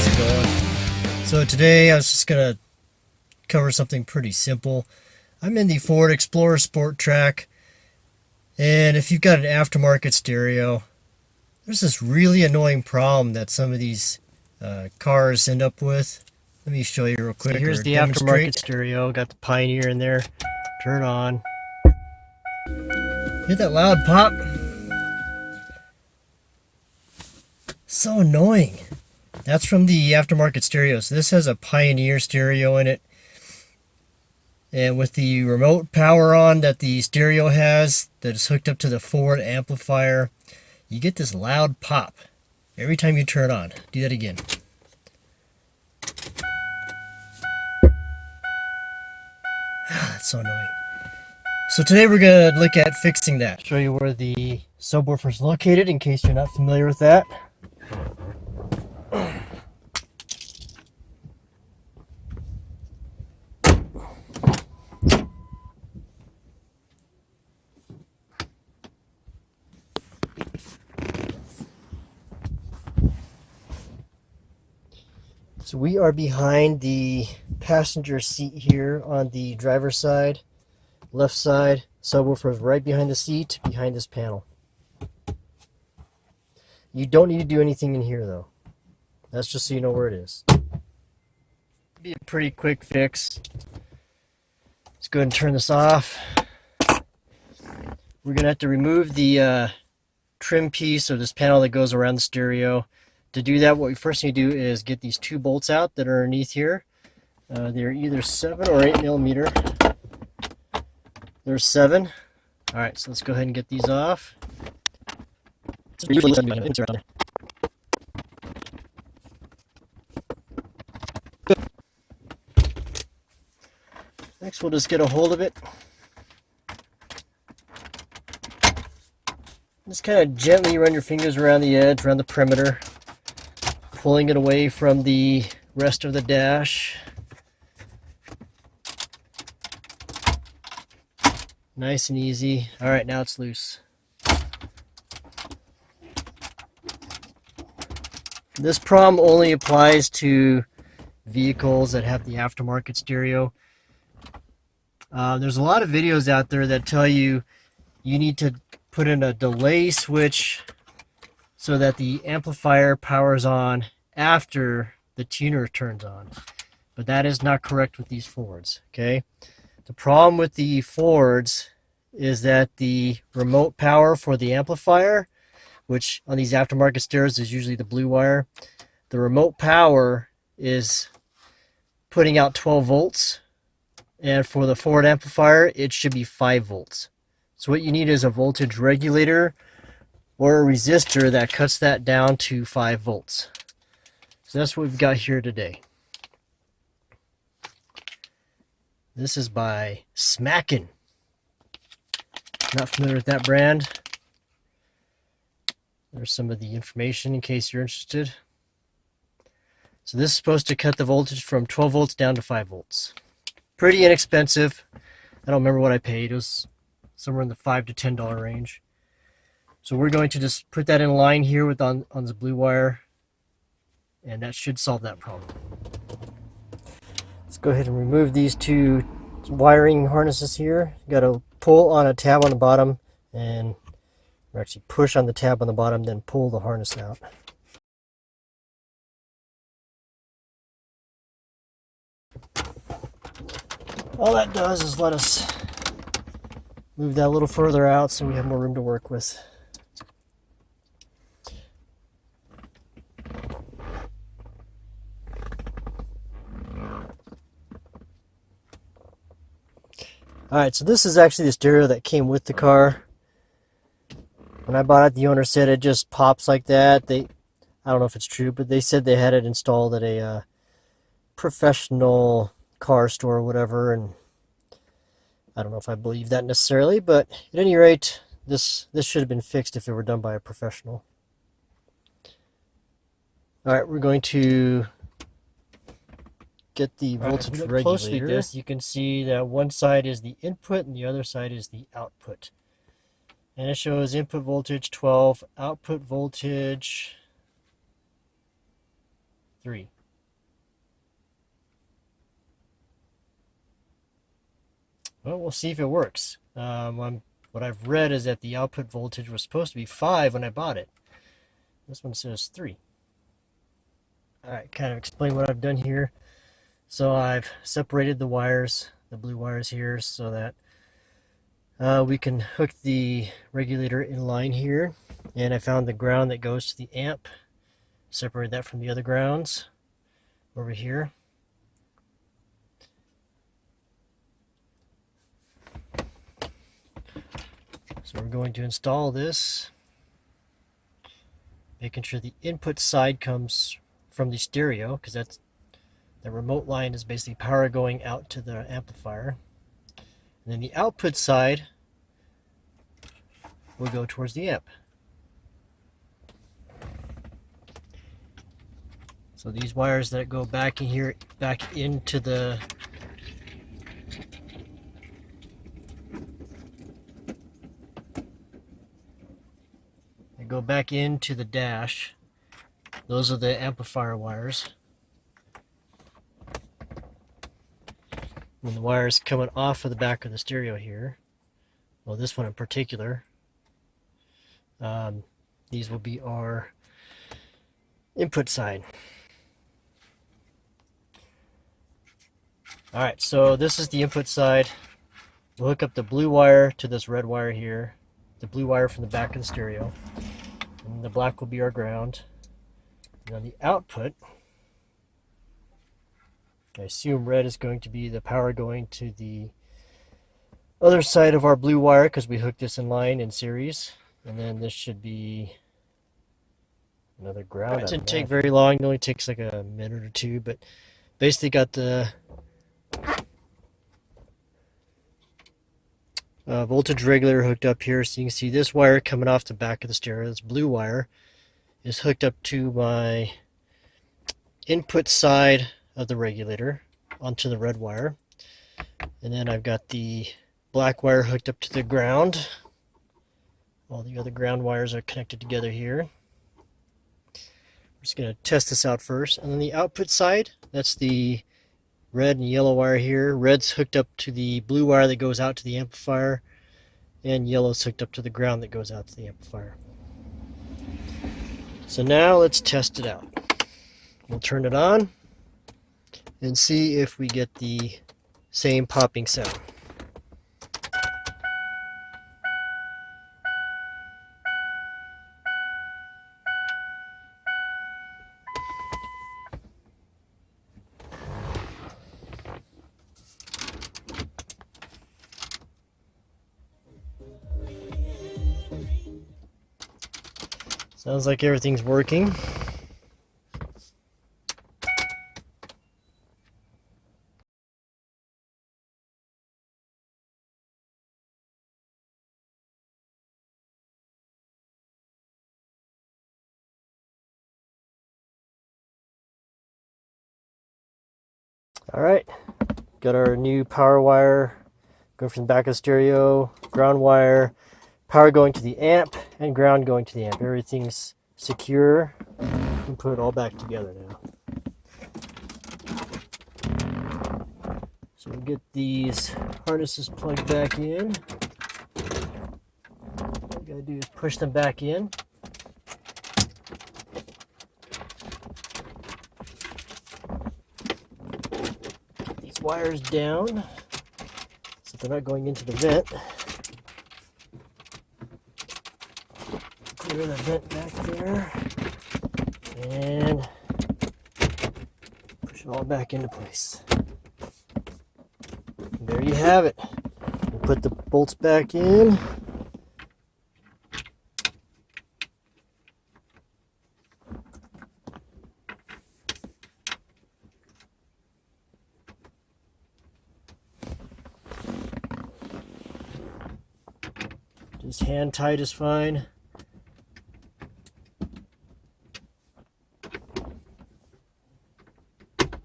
how's it going? So today I was just going to cover something pretty simple. I'm in the Ford Explorer SporTrac, and if you've got an aftermarket stereo, there's this really annoying problem that some of these cars end up with. Let me show you real quick. So here's the aftermarket stereo. Got the Pioneer in there. Turn it on. Hear that loud pop? So annoying. That's from the aftermarket stereo. So this has a Pioneer stereo in it. And with the remote power on that the stereo has, that is hooked up to the Ford amplifier, you get this loud pop every time you turn it on. Do that again. That's so annoying. So today we're going to look at fixing that. Show you where the subwoofer is located in case you're not familiar with that. So we are behind the passenger seat here on the driver's side, left side. Subwoofer is right behind the seat, behind this panel. You don't need to do anything in here though. That's just so you know where it is. Be a pretty quick fix. Let's go ahead and turn this off. We're gonna have to remove the trim piece or this panel that goes around the stereo. To do that, what we first need to do is get these two bolts out that are underneath here. They're either 7 or 8 millimeter. There's 7. All right, so let's go ahead and get these off. Next, we'll just get a hold of it. Just kind of gently run your fingers around the edge, around the perimeter, pulling it away from the rest of the dash. Nice and easy. All right, now it's loose. This problem only applies to vehicles that have the aftermarket stereo. There's a lot of videos out there that tell you you need to put in a delay switch so that the amplifier powers on after the tuner turns on. But that is not correct with these Fords, okay? The problem with the Fords is that the remote power for the amplifier, which on these aftermarket stereos is usually the blue wire, the remote power is putting out 12 volts, and for the Ford amplifier, it should be 5 volts. So what you need is a voltage regulator or a resistor that cuts that down to 5 volts. So that's what we've got here today. This is by Smackin'. Not familiar with that brand. There's some of the information in case you're interested. So this is supposed to cut the voltage from 12 volts down to 5 volts. Pretty inexpensive. I don't remember what I paid. It was somewhere in the $5 to $10 range. So we're going to just put that in line here with on the blue wire, and that should solve that problem. Let's go ahead and remove these two wiring harnesses here. You got to pull on a tab on the bottom, and or actually push on the tab on the bottom, then pull the harness out. All that does is let us move that a little further out so we have more room to work with. Alright, so this is actually the stereo that came with the car. When I bought it, the owner said it just pops like that. I don't know if it's true, but they said they had it installed at a professional car store or whatever, and I don't know if I believe that necessarily, but at any rate, this should have been fixed if it were done by a professional. Alright, we're going to get the voltage regulator. Closely at this, you can see that one side is the input and the other side is the output. And it shows input voltage 12, output voltage 3. Well, we'll see if it works. What I've read is that the output voltage was supposed to be 5 when I bought it. This one says 3. Alright, kind of explain what I've done here. So I've separated the wires, the blue wires here, so that we can hook the regulator in line here. And I found the ground that goes to the amp. Separate that from the other grounds over here. So we're going to install this, making sure the input side comes from the stereo, because that's the remote line is basically power going out to the amplifier. And then the output side will go towards the amp. So these wires that go back in here, back into the dash. Those are the amplifier wires. And the wires coming off of the back of the stereo here, well, this one in particular, these will be our input side. Alright, so this is the input side. We'll hook up the blue wire to this red wire here, the blue wire from the back of the stereo, and the black will be our ground. And on the output, I assume red is going to be the power going to the other side of our blue wire, because we hooked this in line in series. And then this should be another ground. It didn't take very long. It only takes like a minute or two, but basically got the voltage regulator hooked up here. So you can see this wire coming off the back of the stereo, this blue wire, is hooked up to my input side of the regulator onto the red wire. And then I've got the black wire hooked up to the ground. All the other ground wires are connected together here. I'm just going to test this out first. And then the output side, that's the red and yellow wire here. Red's hooked up to the blue wire that goes out to the amplifier, and yellow's hooked up to the ground that goes out to the amplifier. So now let's test it out. We'll turn it on and see if we get the same popping sound. Sounds like everything's working. Alright, got our new power wire going from the back of the stereo, ground wire, power going to the amp, and ground going to the amp. Everything's secure. We can put it all back together now. So we'll get these harnesses plugged back in. All we gotta do is push them back in. Get these wires down so they're not going into the vent. Clear the vent back there and push it all back into place. And there you have it. We'll put the bolts back in. Just hand tight is fine.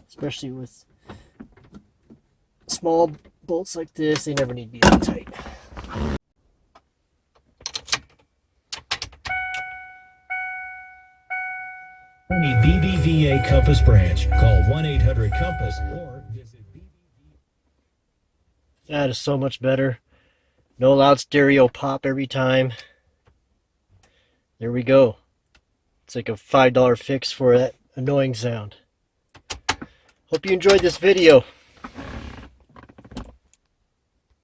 Especially with small bolts like this, they never need to be that tight. Any BBVA Compass branch. Call 1-800-COMPASS or visit BBVA. That is so much better. No loud stereo pop every time. There we go. It's like a $5 fix for that annoying sound. Hope you enjoyed this video.